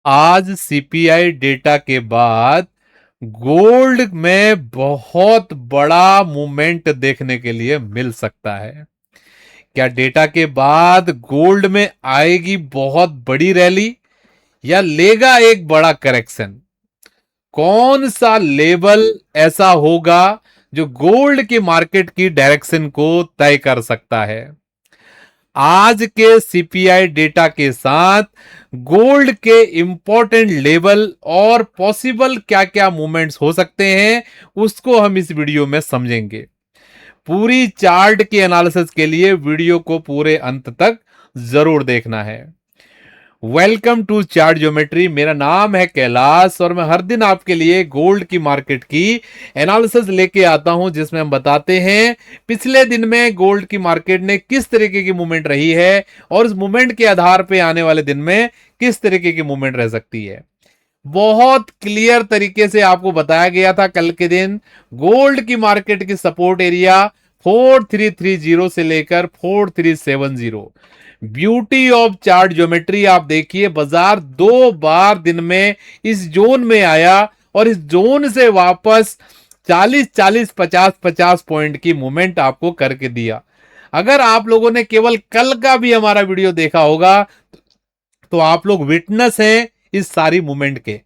आज CPI data के बाद गोल्ड में बहुत बड़ा मूवमेंट देखने के लिए मिल सकता है। क्या डेटा के बाद गोल्ड में आएगी बहुत बड़ी रैली या लेगा एक बड़ा करेक्शन? कौन सा लेवल ऐसा होगा जो गोल्ड की मार्केट की डायरेक्शन को तय कर सकता है? आज के सीपीआई डेटा के साथ गोल्ड के इंपॉर्टेंट लेवल और पॉसिबल क्या क्या मूवमेंट्स हो सकते हैं उसको हम इस वीडियो में समझेंगे। पूरी चार्ट की एनालिसिस के लिए वीडियो को पूरे अंत तक जरूर देखना है। Welcome to chart geometry. मेरा नाम है कैलाश और मैं हर दिन आपके लिए गोल्ड की मार्केट की एनालिसिस लेके आता हूं, जिसमें हम बताते हैं पिछले दिन में गोल्ड की मार्केट ने किस तरीके की मूवमेंट रही है और इस मूवमेंट के आधार पे आने वाले दिन में किस तरीके की मूवमेंट रह सकती है। बहुत क्लियर तरीके से आपको बताया गया था कल के दिन गोल्ड की मार्केट की सपोर्ट एरिया 4330 से लेकर 4370। ब्यूटी ऑफ चार्ट ज्योमेट्री, आप देखिए बाजार दो बार दिन में इस जोन में आया और इस जोन से वापस 40-40, 50-50 पॉइंट की मूवमेंट आपको करके दिया। अगर आप लोगों ने केवल कल का भी हमारा वीडियो देखा होगा तो आप लोग विटनेस हैं इस सारी मूवमेंट के।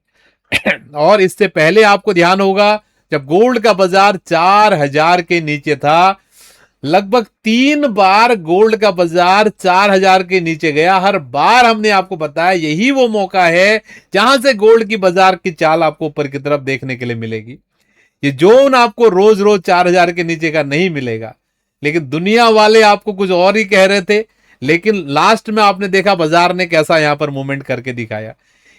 और इससे पहले आपको ध्यान होगा जब गोल्ड का बाजार 4000 के नीचे था, लगभग 3 बार गोल्ड का बाजार 4000 के नीचे गया। हर बार हमने आपको बताया यही वो मौका है जहां से गोल्ड की बाजार की चाल आपको ऊपर की तरफ देखने के लिए मिलेगी। ये जोन आपको रोज रोज 4000 के नीचे का नहीं मिलेगा, लेकिन दुनिया वाले आपको कुछ और ही कह रहे थे। लेकिन लास्ट में आपने देखा बाजार ने कैसा यहां पर मूवमेंट करके दिखाया।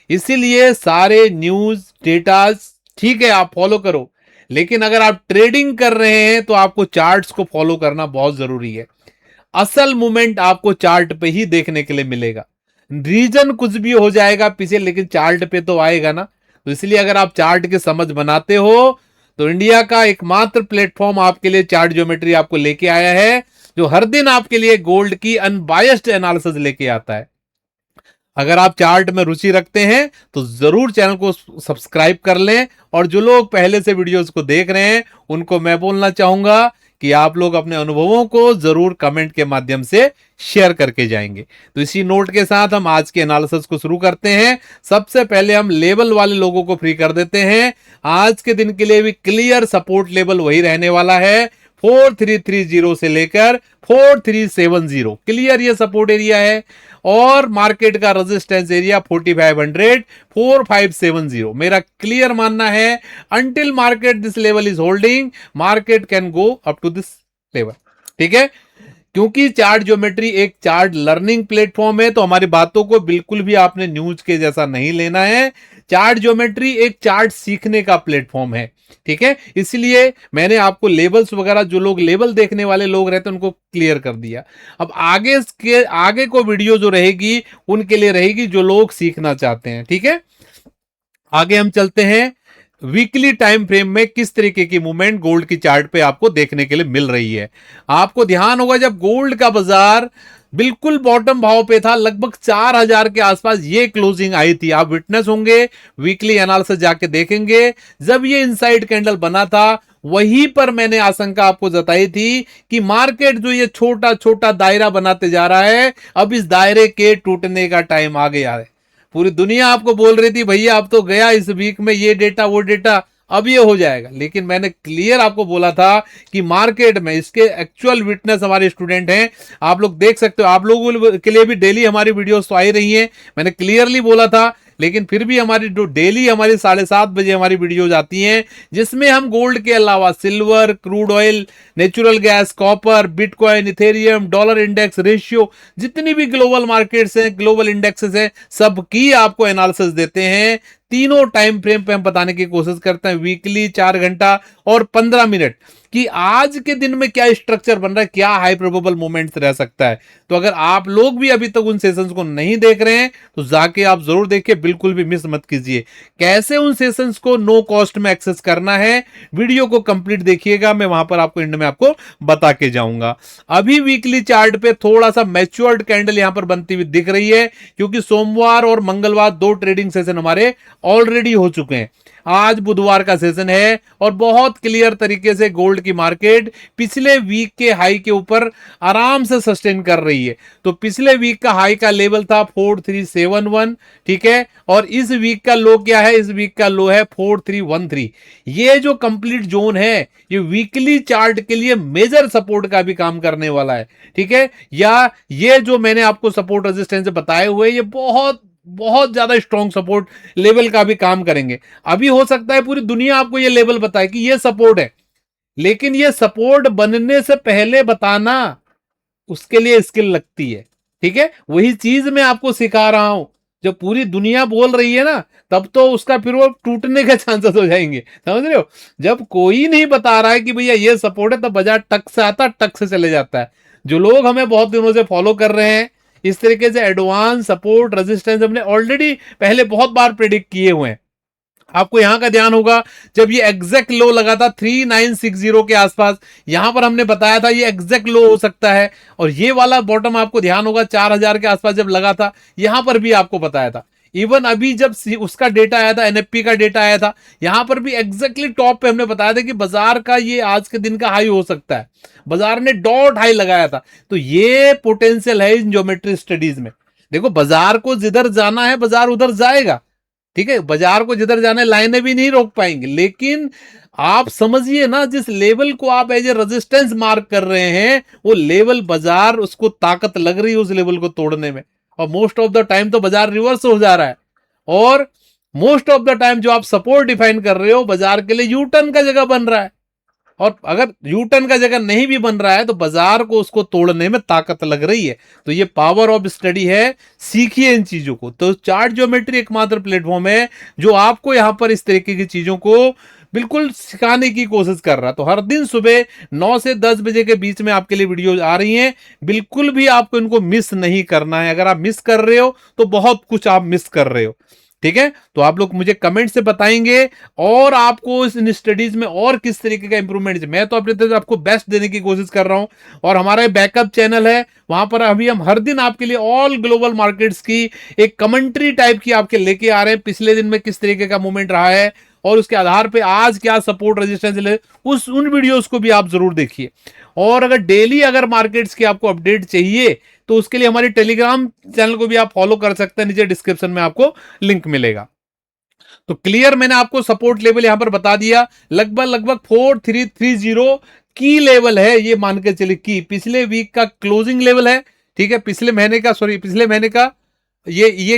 इसीलिए सारे न्यूज डेटा ठीक है आप फॉलो करो, लेकिन अगर आप ट्रेडिंग कर रहे हैं तो आपको चार्ट्स को फॉलो करना बहुत जरूरी है। असल मूवमेंट आपको चार्ट पे ही देखने के लिए मिलेगा। रीजन कुछ भी हो जाएगा पीछे, लेकिन चार्ट पे तो आएगा ना। तो इसलिए अगर आप चार्ट की समझ बनाते हो तो इंडिया का एकमात्र प्लेटफॉर्म आपके लिए चार्ट ज्योमेट्री आपको लेके आया है, जो हर दिन आपके लिए गोल्ड की अनबायस्ड एनालिसिस लेके आता है। अगर आप चार्ट में रुचि रखते हैं तो जरूर चैनल को सब्सक्राइब कर लें। और जो लोग पहले से वीडियोस को देख रहे हैं उनको मैं बोलना चाहूंगा कि आप लोग अपने अनुभवों को जरूर कमेंट के माध्यम से शेयर करके जाएंगे। तो इसी नोट के साथ हम आज के एनालिसिस को शुरू करते हैं। सबसे पहले हम लेवल वाले लोगों को फ्री कर देते हैं। आज के दिन के लिए भी क्लियर सपोर्ट लेवल वही रहने वाला है, 4330 से लेकर 4370 क्लियर ये सपोर्ट एरिया है। और मार्केट का रेजिस्टेंस एरिया 4500, 4570। मेरा क्लियर मानना है until market this level is holding, market can go up to this level. ठीक है, क्योंकि चार्ट ज्योमेट्री एक चार्ट लर्निंग प्लेटफॉर्म है तो हमारी बातों को बिल्कुल भी आपने न्यूज के जैसा नहीं लेना है। चार्ट ज्योमेट्री एक चार्ट सीखने का प्लेटफॉर्म है। ठीक है, इसलिए मैंने आपको लेवल्स वगैरह, जो लोग लेवल देखने वाले लोग रहते हैं उनको क्लियर कर दिया। अब आगे को वीडियो जो रहेगी उनके लिए रहेगी जो लोग सीखना चाहते हैं। ठीक है, आगे हम चलते हैं। वीकली टाइम फ्रेम में किस तरीके की मूवमेंट गोल्ड की चार्ट पे आपको देखने के लिए मिल रही है। आपको ध्यान होगा जब गोल्ड का बाजार बिल्कुल बॉटम भाव पे था, लगभग 4000 के आसपास ये क्लोजिंग आई थी। आप विटनेस होंगे, वीकली एनालिसिस जाके देखेंगे। जब ये इनसाइड कैंडल बना था वहीं पर मैंने आशंका आपको जताई थी कि मार्केट जो ये छोटा छोटा दायरा बनाते जा रहा है, अब इस दायरे के टूटने का टाइम आ गया है। पूरी दुनिया आपको बोल रही थी भैया अब तो गया इस वीक में ये डेटा वो डेटा, अब ये हो जाएगा। लेकिन मैंने क्लियर आपको बोला था कि मार्केट में इसके एक्चुअल विटनेस हमारे स्टूडेंट हैं, आप लोग देख सकते हो। आप लोगों के लिए भी डेली हमारी वीडियोस तो आई रही हैं, मैंने क्लियरली बोला था। लेकिन फिर भी हमारी जो डेली हमारी 7:30 बजे हमारी वीडियोज आती हैं, जिसमें हम गोल्ड के अलावा silver, crude oil, natural gas, copper, bitcoin, Ethereum, dollar index ratio, जितनी भी ग्लोबल मार्केट्स हैं, ग्लोबल इंडेक्सेस हैं, सबकी आपको एनालिसिस देते हैं। तीनों टाइम फ्रेम पे हम बताने की कोशिश करते हैं, वीकली, 4 घंटा और 15 मिनट। कि आज के दिन में क्या स्ट्रक्चर बन रहा है, क्या हाई प्रोबेबल मूवमेंट्स रह सकता है। तो अगर आप लोग भी अभी तक उन सेशंस को नहीं देख रहे हैं तो जाके आप जरूर देखिए, बिल्कुल भी मिस मत कीजिए। कैसे उन सेशंस को नो कॉस्ट में एक्सेस करना है, वीडियो को कंप्लीट देखिएगा, मैं वहां पर आपको एंड में आपको बता के जाऊंगा। अभी वीकली चार्ट पे थोड़ा सा मैच्योर्ड कैंडल यहां पर बनती हुई दिख रही है, क्योंकि सोमवार और मंगलवार 2 ट्रेडिंग सेशन हमारे ऑलरेडी हो चुके हैं। आज बुधवार का सेशन है और बहुत क्लियर तरीके से गोल्ड की मार्केट पिछले वीक के हाई के ऊपर आराम से सस्टेन कर रही है। तो पिछले वीक का हाई का लेवल था 4371, ठीक है, और इस वीक का लो क्या है, इस वीक का लो है 4313। ये जो कंप्लीट जोन है ये वीकली चार्ट के लिए मेजर सपोर्ट का भी काम करने वाला है, ठीक है। या ये जो मैंने आपको सपोर्ट रेजिस्टेंस बताए हुए ये बहुत बहुत ज्यादा स्ट्रॉन्ग सपोर्ट लेवल का भी काम करेंगे। अभी हो सकता है पूरी दुनिया आपको ये लेवल बताए कि ये सपोर्ट है, लेकिन ये सपोर्ट बनने से पहले बताना उसके लिए स्किल लगती है, ठीक है। वही चीज मैं आपको सिखा रहा हूं, जब पूरी दुनिया बोल रही है ना तब तो उसका फिर वो टूटने के चांसेस हो जाएंगे, समझ रहे हो। जब कोई नहीं बता रहा है कि भैया ये सपोर्ट है तब बाजार टक से आता, टक से चले जाता है। जो लोग हमें बहुत दिनों से फॉलो कर रहे हैं इस तरीके से एडवांस सपोर्ट रेजिस्टेंस हमने ऑलरेडी पहले बहुत बार प्रेडिक्ट किए हुए हैं। आपको यहां का ध्यान होगा जब ये एग्जैक्ट लो लगा था 3960 के आसपास, यहां पर हमने बताया था ये एग्जैक्ट लो हो सकता है। और ये वाला बॉटम आपको ध्यान होगा 4000 के आसपास जब लगा था, यहां पर भी आपको बताया था। इवन अभी जब उसका डेटा आया था, एनएफपी का डेटा आया था, यहां पर भी एग्जैक्टली टॉप पे हमने बताया था कि बाजार का ये आज के दिन का हाई हो सकता है। बाजार ने डॉट हाई लगाया था। तो ये पोटेंशियल है इन ज्योमेट्री स्टडीज में। देखो बाजार को जिधर जाना है बाजार उधर जाएगा, ठीक है। बाजार को जिधर जाने लाइनें भी नहीं रोक पाएंगे, लेकिन आप समझिए ना जिस लेवल को आप एज ए रेजिस्टेंस मार्क कर रहे हैं वो लेवल बाजार उसको ताकत लग रही है उस लेवल को तोड़ने में। और मोस्ट ऑफ द टाइम तो बाजार रिवर्स हो जा रहा है। और मोस्ट ऑफ द टाइम जो आप सपोर्ट डिफाइन कर रहे हो बाजार के लिए यू टर्न का जगह बन रहा है। और अगर यू टर्न का जगह नहीं भी बन रहा है तो बाजार को उसको तोड़ने में ताकत लग रही है। तो ये पावर ऑफ स्टडी है, सीखिए इन चीजों को। तो चार्ट ज्योमेट्री एकमात्र प्लेटफॉर्म है जो आपको यहां पर इस तरीके की चीजों को बिल्कुल सिखाने की कोशिश कर रहा है। तो हर दिन सुबह 9 से 10 बजे के बीच में आपके लिए वीडियो आ रही हैं, बिल्कुल भी आपको इनको मिस नहीं करना है। अगर आप मिस कर रहे हो तो बहुत कुछ आप मिस कर रहे हो, ठीक है। तो आप लोग मुझे कमेंट से बताएंगे और आपको इन स्टडीज में और किस तरीके का इंप्रूवमेंट, मैं तो अपने तरफ से आपको बेस्ट देने की कोशिश कर रहा हूं। और हमारा बैकअप चैनल है, वहां पर अभी हम हर दिन आपके लिए ऑल ग्लोबल मार्केट्स की एक कमेंट्री टाइप की आपके लेके आ रहे हैं। पिछले दिन में किस तरीके का मूवमेंट रहा है और उसके आधार पे आज क्या सपोर्ट रेजिस्टेंस ले, उन वीडियोस को भी आप जरूर देखिए। और अगर डेली अगर मार्केट्स की आपको अपडेट चाहिए तो उसके लिए हमारे टेलीग्राम चैनल को भी आप फॉलो कर सकते हैं, नीचे डिस्क्रिप्शन में आपको लिंक मिलेगा। तो क्लियर, मैंने आपको सपोर्ट लेवल यहां पर बता दिया, लगभग 4330 की लेवल है, ये मान के चलिए कि पिछले वीक का क्लोजिंग लेवल है, ठीक है। पिछले महीने का ये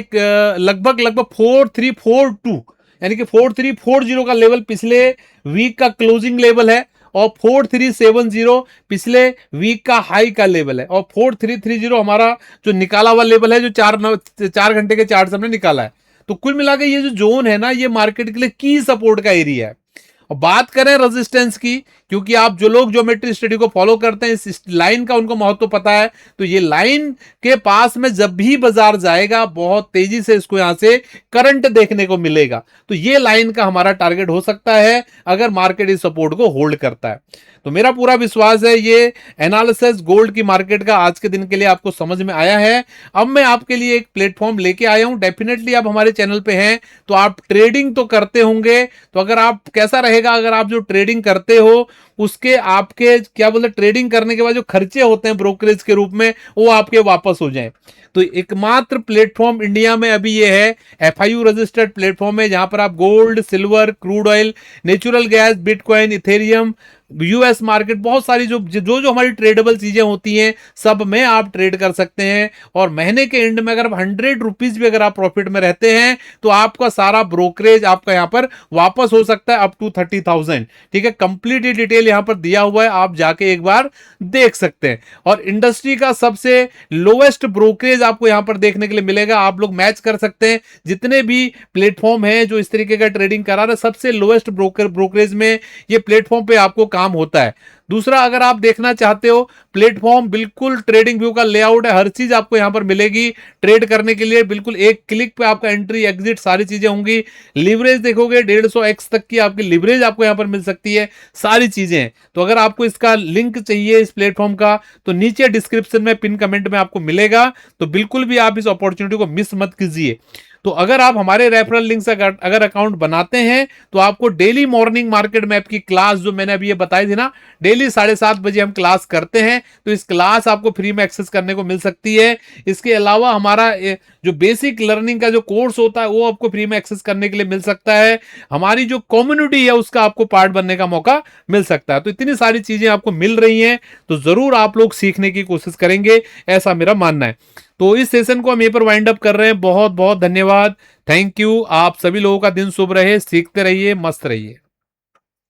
लगभग 4342 यानी कि 4340 का लेवल पिछले वीक का क्लोजिंग लेवल है और 4370 पिछले वीक का हाई का लेवल है और 4330 हमारा जो निकाला हुआ लेवल है जो 4 घंटे के चार्ट से हमने निकाला है। तो कुल मिलाकर ये जो जोन है ना ये मार्केट के लिए की सपोर्ट का एरिया है। और बात करें रेजिस्टेंस की, क्योंकि आप जो लोग ज्योमेट्री स्टडी को फॉलो करते हैं इस लाइन का उनको महत्व पता है। तो ये लाइन के पास में जब भी बाजार जाएगा बहुत तेजी से इसको यहां से करंट देखने को मिलेगा। तो ये लाइन का हमारा टारगेट हो सकता है अगर मार्केट इस सपोर्ट को होल्ड करता है। तो मेरा पूरा विश्वास है ये एनालिसिस गोल्ड की मार्केट का आज के दिन के लिए आपको समझ में आया है। अब मैं आपके लिए एक प्लेटफॉर्म लेके आया हूं, डेफिनेटली आप हमारे चैनल पे हैं तो आप ट्रेडिंग तो करते होंगे। तो अगर आप कैसा रहेगा, अगर आप जो ट्रेडिंग करते हो उसके आपके क्या बोलते ट्रेडिंग करने के बाद जो खर्चे होते हैं ब्रोकरेज के रूप में वो आपके वापस हो जाएं। तो एकमात्र प्लेटफॉर्म इंडिया में अभी ये है, एफआईयू रजिस्टर्ड प्लेटफॉर्म है जहां पर आप gold, silver, crude oil, natural gas, bitcoin, Ethereum, US market, बहुत सारी जो हमारी ट्रेडेबल चीजें होती हैं सब में आप ट्रेड कर सकते हैं। और महीने के एंड में अगर आप 100 रुपीज भी अगर आप प्रॉफिट में रहते हैं तो आपका सारा ब्रोकरेज आपका यहां पर वापस हो सकता है अप टू 30,000, ठीक है। कंप्लीट डिटेल यहां पर दिया हुआ है, आप जाके एक बार देख सकते हैं। और इंडस्ट्री का सबसे लोएस्ट ब्रोकरेज लिवरेज आपको यहां पर देखने के लिए मिलेगा। आप लोग मैच कर सकते हैं, जितने भी प्लेटफॉर्म है जो इस तरीके का ट्रेडिंग करा रहे, सबसे लोएस्ट ब्रोकरेज में ये प्लेटफॉर्म पे आपको काम होता है। दूसरा, अगर आप देखना चाहते हो, प्लेटफॉर्म बिल्कुल ट्रेडिंग व्यू का लेआउट है, हर चीज आपको यहां पर मिलेगी ट्रेड करने के लिए। बिल्कुल एक क्लिक पे आपका एंट्री एग्जिट सारी चीजें होंगी। लिवरेज देखोगे 150x तक की आपकी लिवरेज आपको यहां पर मिल सकती है, सारी चीजें। तो अगर आपको इसका लिंक चाहिए इस प्लेटफॉर्म का, तो नीचे डिस्क्रिप्शन में पिन कमेंट में आपको मिलेगा। तो बिल्कुल भी आप इस अपॉर्चुनिटी को मिस मत कीजिए। तो अगर आप हमारे रेफरल लिंक से अगर अकाउंट बनाते हैं, तो आपको डेली मॉर्निंग मार्केट मैप की क्लास जो मैंने अभी ये बताई थी ना, डेली 7:30 बजे हम क्लास करते हैं, तो इस क्लास आपको फ्री में एक्सेस करने को मिल सकती है। इसके अलावा हमारा जो बेसिक लर्निंग का जो कोर्स होता है वो आपको फ्री में एक्सेस करने के लिए मिल सकता है। हमारी जो कम्युनिटी है उसका आपको पार्ट बनने का मौका मिल सकता है। तो इतनी सारी चीजें आपको मिल रही हैं, तो जरूर आप लोग सीखने की कोशिश करेंगे, ऐसा मेरा मानना है। तो इस सेशन को हम यहीं पर वाइंड अप कर रहे हैं। बहुत बहुत धन्यवाद, थैंक यू। आप सभी लोगों का दिन शुभ रहे, सीखते रहिए, मस्त रहिए।